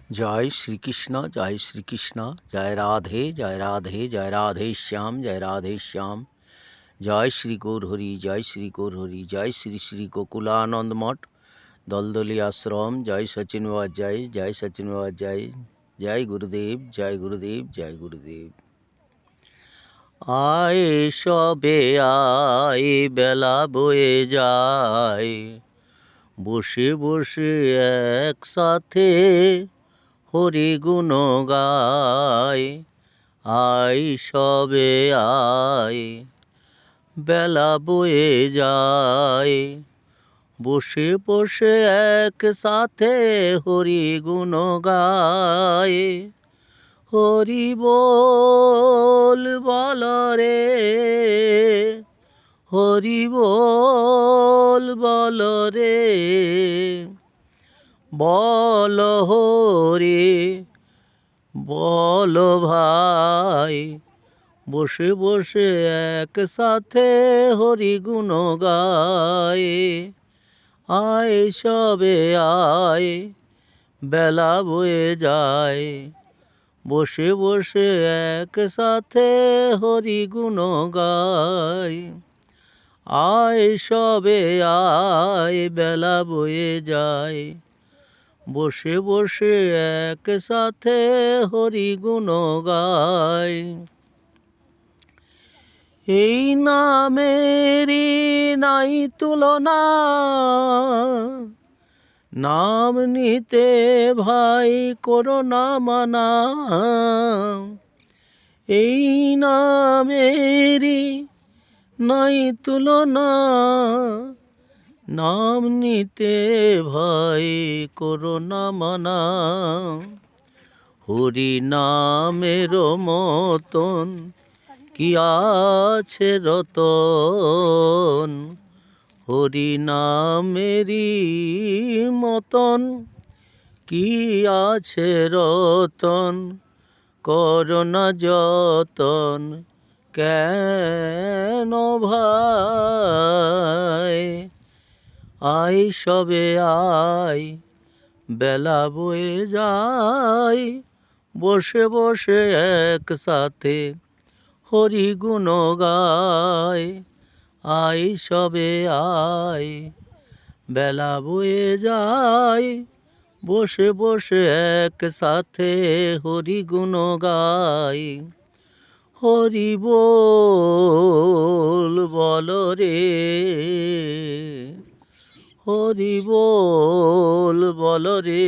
জয় শ্রীকৃষ্ণ, জয় শ্রীকৃষ্ণ, জয় রাধে, জয় রাধে, জয় রাধে শ্যাম, জয় রাধে শ্যাম। জয় শ্রী গৌর হরি, জয় শ্রী গৌর হরি, জয় শ্রী শ্রী গোকুলানন্দ মঠ, দলদলি আশ্রম। জয় সচিন বাবা, জয় জয় সচিন বাবা, জয় জয় গুরুদেব, জয় গুরুদেব, জয় গুরুদেব। আয় সবে আয়, বেলা বয়ে যায়, বসে বসে একসাথে হরি গুণ গায়। আয় সবে আয়, বেলা বয়ে যায়, বসে বসে একসাথে হরি গুণ গায়। হরি বল বল রে, হরি বল বল রে, বল হরি বল ভাই, বসে বসে একসাথে হরি গুণ গায়। আয় সবে আয়, বেলা বয়ে যায়, বসে বসে একসাথে হরি গুণ গায়। আয় সবে আয়, বেলা বয়ে যায়, বসে বসে একসাথে হরি গুণ গায়। এই নামেরই নাই তুলনা, নাম নিতে ভাই করো না মানা। এই নামেরই নাই তুলনা, নাম নিতে ভাই করো না মানা। হরি নামের মতন কি আছে রতন, হরি নামেরই মতন কি আছে রতন। করোনা যতন কেন ভাই, আয় সবে আয়, বেলা বয়ে যায়, বসে বসে একসাথে হরি গুণ গায়। আয় সবে আয়, বেলা বয়ে যায়, বসে বসে একসাথে হরি গুণ গায়। হরি বল বল রে, হরি বল বল রে।